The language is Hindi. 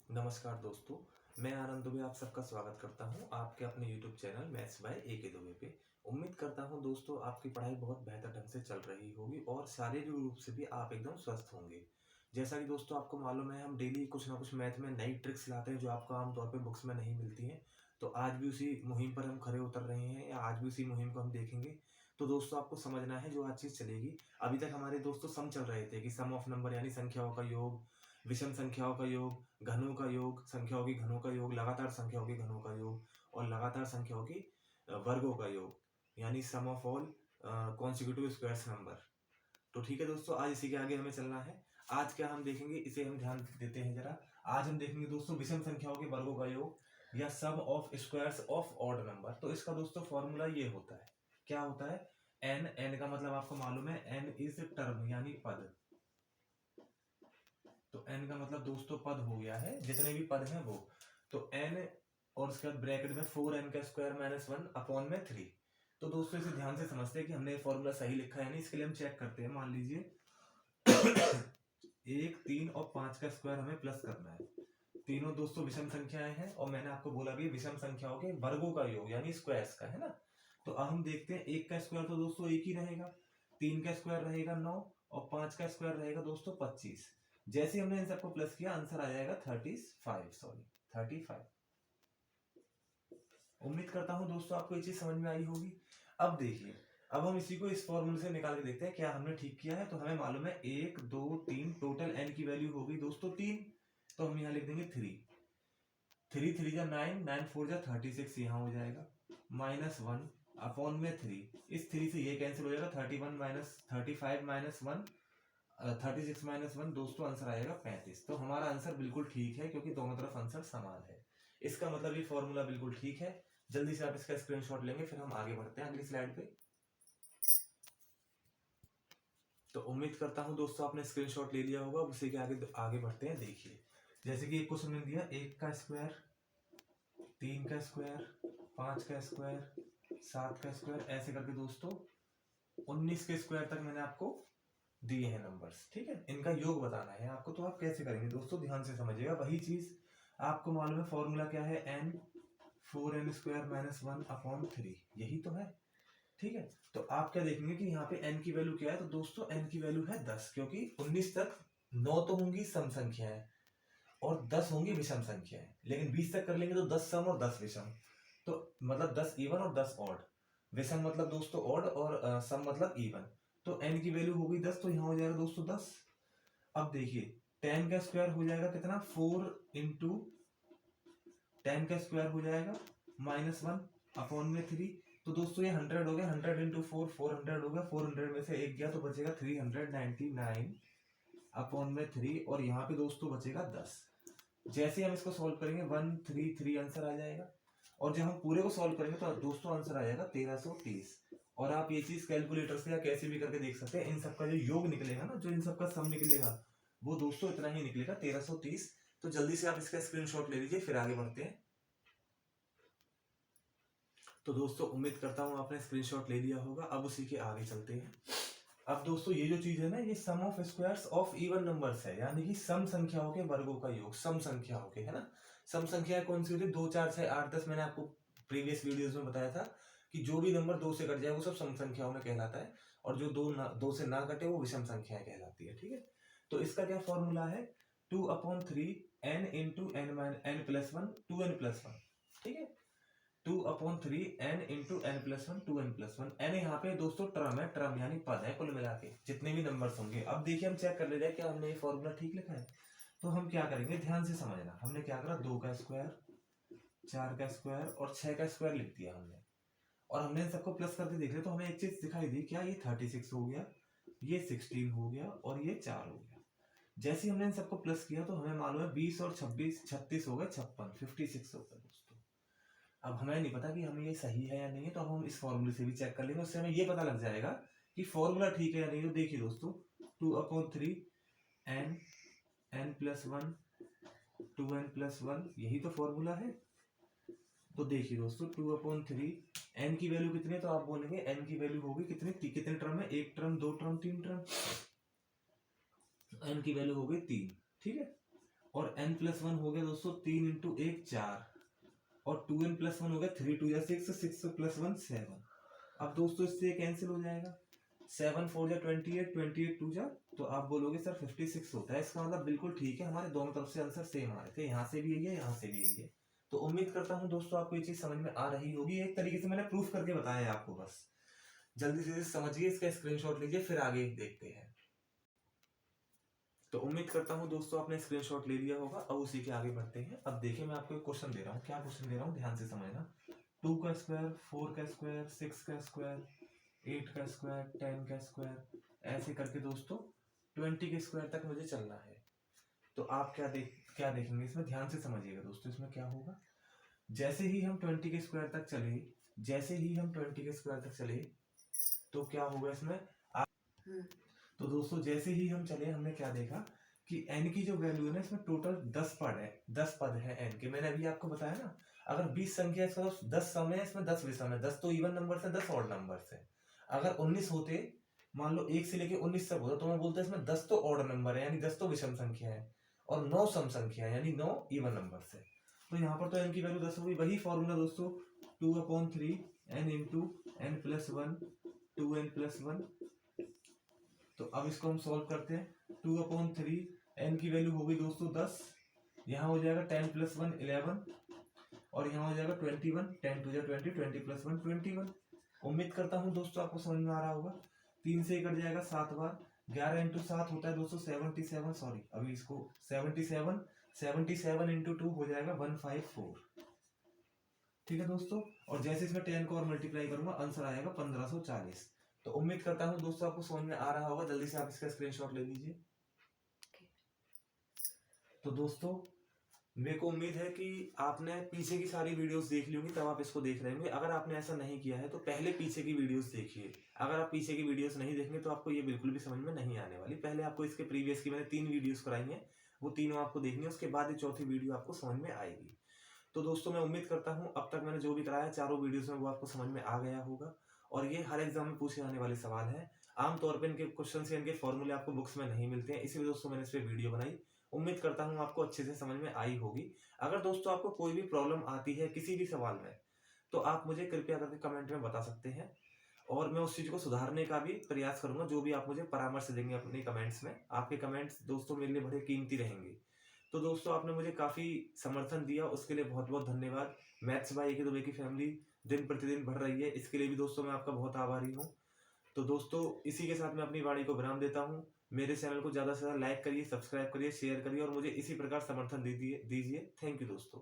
नमस्कार दोस्तों, मैं आनंद दुबे आप सबका स्वागत करता हूं आपके अपने YouTube channel maths by A K. Dubey पे। उम्मीद करता हूं दोस्तों आपकी पढ़ाई बहुत बेहतर ढंग से चल रही होगी और शारीरिक रूप से भी आप एकदम स्वस्थ होंगे। जैसा कि दोस्तों आपको मालूम है हम डेली कुछ ना कुछ मैथ में नई ट्रिक्स लाते हैं जो आपको आमतौर पे बुक्स में नहीं मिलती हैं। तो आज भी उसी मुहिम पर हम खरे उतर रहे हैं या आज भी उसी मुहिम को हम देखेंगे। तो दोस्तों आपको समझना है जो आज चीज़ चलेगी। अभी तक हमारे दोस्तों सम चल रहे थे कि सम ऑफ नंबर यानी संख्याओं का योग, विषम संख्याओं का योग, घनों का योग, संख्याओं की घनों का योग, लगातार संख्याओं के घनों का योग और लगातार संख्याओं की वर्गों का योग यानी sum of all consecutive squares number. तो ठीक है दोस्तों, आज इसी के आगे हमें चलना है। आज क्या हम देखेंगे इसे हम ध्यान देते हैं जरा। आज हम देखेंगे दोस्तों विषम संख्याओं के वर्गों का योग या sum of squares of odd number. तो इसका दोस्तों फॉर्मूला ये होता है, क्या होता है, एन। एन का मतलब आपको मालूम है, एन इज टर्म यानी पद। तो n का मतलब दोस्तों पद हो गया है, जितने भी पद हैं वो। तो n और उसके बाद ब्रैकेट में 4n का स्क्वायर माइनस 1 अपॉन में 3। तो दोस्तों इसे ध्यान से समझते हैं कि हमने फॉर्मूला सही लिखा है नहीं। इसके लिए हम चेक करते हैं। मान लीजिए 1, 3 और 5 का स्क्वायर हमें प्लस करना है। तीनों दोस्तों विषम संख्याएं हैं और मैंने आपको बोला भी विषम संख्याओं के वर्गों का योग यानी स्क्वायर्स का, है ना। तो अब हम देखते हैं 1 का स्क्वायर तो दोस्तों 1 ही रहेगा, 3 का स्क्वायर रहेगा 9 और 5 का स्क्वायर रहेगा दोस्तों 25। जैसे हमने इन सबको प्लस किया आंसर आ जाएगा 35। उम्मीद करता हूं दोस्तों आपको ये चीज समझ में आई होगी। अब देखिए, अब हम इसी को इस फॉर्मूले से निकाल के देखते हैं क्या हमने ठीक किया है। तो हमें मालूम है 1 2 3 टोटल एन की वैल्यू होगी दोस्तों 3। तो हम यहाँ लिख देंगे 3। 3 3 जा 9, 9 4 जा 36 यहाँ हो जाएगा माइनस 1 अपॉन में 3। इस 3 से ये कैंसिल हो जाएगा, 31 माइनस 35 माइनस 1 36 माइनस 1 दोस्तों आंसर आएगा 35। तो हमारा आंसर बिल्कुल ठीक है क्योंकि दोनों तरफ आंसर समान है। इसका मतलब ये फॉर्मूला बिल्कुल ठीक है। जल्दी से आप इसका स्क्रीनशॉट लेंगे फिर हम आगे बढ़ते हैं अगली स्लाइड पे। तो उम्मीद करता हूं दोस्तों आपने स्क्रीनशॉट ले लिया होगा। उसी के आगे आगे बढ़ते हैं। देखिए जैसे कि एक क्वेश्चन ने दिया 1 का स्क्वायर, 3 का स्क्वायर, 5 का स्क्वायर, 7 का स्क्वायर, ऐसे करके दोस्तों 19 के स्क्वायर तक मैंने आपको दिए हैं नंबर्स। ठीक है, इनका योग बताना है आपको। तो आप कैसे करेंगे दोस्तों, ध्यान से समझिएगा। वही चीज आपको मालूम है, फॉर्मूला क्या है, n 4n square minus 1 upon 3, यही तो है। ठीक है, तो आप क्या देखेंगे कि यहाँ पे n की वैल्यू क्या है। तो दोस्तों n की वैल्यू है 10 क्योंकि 19 तक 9 तो होंगी सम संख्याएं और 10 होंगी विषम संख्याएं, लेकिन 20 तक कर लेंगे तो 10 सम और 10 विषम। तो मतलब 10 इवन और 10 ऑड। विषम मतलब दोस्तों ऑड और सम मतलब इवन। तो n की वैल्यू हो गई 10, तो यहाँ हो जाएगा दोस्तों 10। अब देखिए 10 का स्क्वायर हो जाएगा कितना, 4 इंटू 10 का स्क्वायर हो जाएगा माइनस 1 अपॉन में 3। तो दोस्तों ये 100 हो गया, 100 इंटू 4 400 हो गया, 400 में से एक गया तो बचेगा 399 अपॉन में 3 और यहाँ पे दोस्तों बचेगा 10। जैसे हम इसको सॉल्व करेंगे 133 आंसर आ जाएगा और जब हम पूरे को सॉल्व करेंगे तो दोस्तों आंसर आ जाएगा 1330। और आप ये चीज कैलकुलेटर से या कैसे भी करके देख सकते हैं। इन सबका जो योग निकलेगा ना, जो इन सबका सम निकलेगा वो दोस्तों इतना ही निकलेगा 1330। तो जल्दी से आप इसका स्क्रीनशॉट ले लीजिए फिर आगे बढ़ते हैं। तो दोस्तों उम्मीद करता हूं आपने स्क्रीनशॉट ले लिया होगा। अब उसी के आगे चलते हैं। अब दोस्तों ये जो चीज है ना, ये sum of squares of even numbers है, यानी कि सम संख्याओं के वर्गों का योग। सम संख्याओं के, है ना। सम संख्या कौन सी होती है, 2 4 6 8 10। मैंने आपको प्रीवियस वीडियोस में बताया था कि जो भी नंबर 2 से कट जाए वो सब सम संख्याओं में कहलाता है और जो 2 से ना कटे वो विषम संख्याएं कहलाती है। ठीक है, तो इसका क्या फॉर्मूला है, 2/3 n into n plus 1 2n+1। ठीक है, 2/3 n into n+1 2n+1। n यहाँ पे दोस्तों टर्म है, टर्म यानी पद है कुल मिला के जितने भी नंबर्स होंगे। अब देखिए हम चेक कर ले रहे हैं क्या हमने ये फॉर्मूला ठीक लिखा है। तो हम क्या करेंगे, ध्यान से समझना। हमने क्या करा, 2 का स्क्वायर, 4 का स्क्वायर और 6 का स्क्वायर लिख दिया हमने और हमने इन सबको प्लस करके देख लिया। तो हमें एक चीज दिखाई दी, क्या, ये 36 हो गया, ये 16 हो गया और ये 4 हो गया। जैसे ही हमने इन सबको प्लस किया तो हमें मालूम है 20 और 26 36 हो गए 56, 56 हो गया दोस्तों। अब हमें नहीं पता कि हमें ये सही है या नहीं है, तो हम इस फॉर्मूले से भी चेक कर लेंगे, उससे हमें ये पता लग जाएगा कि फॉर्मूला ठीक है या नहीं। तो देखिए दोस्तों 2/3 n+1 2n+1 यही तो फॉर्मूला है। तो देखिए दोस्तों 2/3 n की वैल्यू कितनी है, तो आप बोलेंगे n की वैल्यू होगी कितनी, कितने टर्म है, 1 टर्म 2 टर्म 3 टर्म, n की वैल्यू हो गई 3। ठीक है, और n+1 हो गया दोस्तों 3 इंटू 1 4, और 2n+1 हो गया 3 2 6, 6+1 7। अब दोस्तों इससे कैंसिल हो जाएगा, 7 4 जा 28, 28 2 जा, तो आप बोलोगे सर 56 होता है। इसका मतलब बिल्कुल ठीक है, हमारे दोनों तरफ से आंसर सेम आ रहे थे, यहाँ से भी यही है, यहाँ से भी यही है। तो उम्मीद करता हूँ दोस्तों आपको ये चीज समझ में आ रही होगी। एक तरीके से मैंने प्रूफ करके बताया है आपको, बस जल्दी से समझिए, इसका स्क्रीनशॉट लीजिए, फिर आगे देखते हैं। तो उम्मीद करता हूँ दोस्तों आपने स्क्रीनशॉट ले लिया होगा। अब उसी के आगे बढ़ते हैं। अब देखिए मैं आपको एक क्वेश्चन दे रहा हूँ, क्या क्वेश्चन दे रहा हूँ ध्यान से समझना। 2 का स्क्वायर, 4 का स्क्वायर, 6 का स्क्वायर, 8 का स्क्वायर, 10 का स्क्वायर, ऐसे करके दोस्तों 20 के स्क्वायर तक मुझे चलना है। तो आप क्या देखेंगे इसमें, ध्यान से समझिएगा दोस्तों। इसमें क्या होगा, जैसे ही हम 20 के स्क्वायर तक चले, जैसे ही हम 20 के स्क्वायर तक चले, तो क्या होगा इसमें तो दोस्तों जैसे ही हम चले, हमने क्या देखा कि n की जो वैल्यू है ना, इसमें टोटल 10 पद है, 10 पद है n के। मैंने अभी आपको बताया ना, अगर 20 संख्या है इसका तो 10 सम है, इसमें 10 विषम है, 10 तो इवन नंबर है, 10 ऑड नंबर है। अगर 19 होते, मान लो 1 से लेके 19 तक होता, तो मैं बोलता इसमें 10 तो ऑड नंबर है, यानी 10 तो विषम संख्या है, और 9 सम संख्या है, यानी 9 इवन नंबर है। तो यहाँ पर तो n की वैल्यू 10 होगी। वही फॉर्मूला दोस्तों, 2/3 n इंटू n+1 2n+1। तो अब इसको हम सॉल्व करते हैं। 2/3 n की वैल्यू होगी दोस्तों 10, यहाँ हो जाएगा 10+1 11, और यहाँ हो जाएगा 21, 10 2 20, 20+1 21। उम्मीद करता हूँ दोस्तों आपको समझ में आ रहा होगा। 3 से कट जाएगा 7 बार, 11 इंटू 7 होता है दोस्तों 77, सॉरी अभी इसको 77, 77 इंटू 2 हो जाएगा 154। ठीक है दोस्तों, और जैसे इसमें 10 को और मल्टीप्लाई करूंगा, आंसर आएगा 1540। तो उम्मीद करता हूँ दोस्तों आपको समझ में आ रहा होगा। जल्दी से आप इसका स्क्रीनशॉट ले लीजिए। तो दोस्तों मेरे को उम्मीद है कि आपने पीछे की सारी वीडियोस देख ली होंगी, तब आप इसको देख रहे होंगे। अगर आपने ऐसा नहीं किया है तो पहले पीछे की वीडियोस देखिए। अगर आप पीछे की वीडियोस नहीं देखेंगे तो आपको ये बिल्कुल भी समझ में नहीं आने वाली। पहले आपको इसके प्रीवियस की मैंने 3 वीडियोस कराई हैं, वो तीनों आपको देखनी है, उसके बाद ये चौथी वीडियो आपको समझ में आएगी। तो दोस्तों मैं उम्मीद करता हूँ अब तक मैंने जो भी कराया चारों वीडियोस में वो आपको समझ में आ गया होगा। और ये हर एग्जाम में पूछे जाने वाले सवाल है। आमतौर पर इनके क्वेश्चन या इनके फॉर्मूले आपको बुक्स में नहीं मिलते हैं, इसलिए दोस्तों मैंने इस पर वीडियो बनाई। उम्मीद करता हूँ आपको अच्छे से समझ में आई होगी। अगर दोस्तों आपको कोई भी प्रॉब्लम आती है किसी भी सवाल में, तो आप मुझे कृपया करके कमेंट में बता सकते हैं, और मैं उस चीज को सुधारने का भी प्रयास करूंगा। जो भी आप मुझे परामर्श देंगे अपने कमेंट्स में, आपके कमेंट्स दोस्तों मेरे लिए बड़े कीमती रहेंगे। तो दोस्तों आपने मुझे काफी समर्थन दिया, उसके लिए बहुत बहुत धन्यवाद। मैथ्स बाय AK दुबे की फैमिली दिन प्रतिदिन बढ़ रही है, इसके लिए भी दोस्तों मैं आपका बहुत आभारी हूँ। तो दोस्तों इसी के साथ मैं अपनी वाणी को विराम देता हूँ। मेरे चैनल को ज्यादा से ज्यादा लाइक करिए, सब्सक्राइब करिए, शेयर करिए, और मुझे इसी प्रकार समर्थन दीजिए। थैंक यू दोस्तों।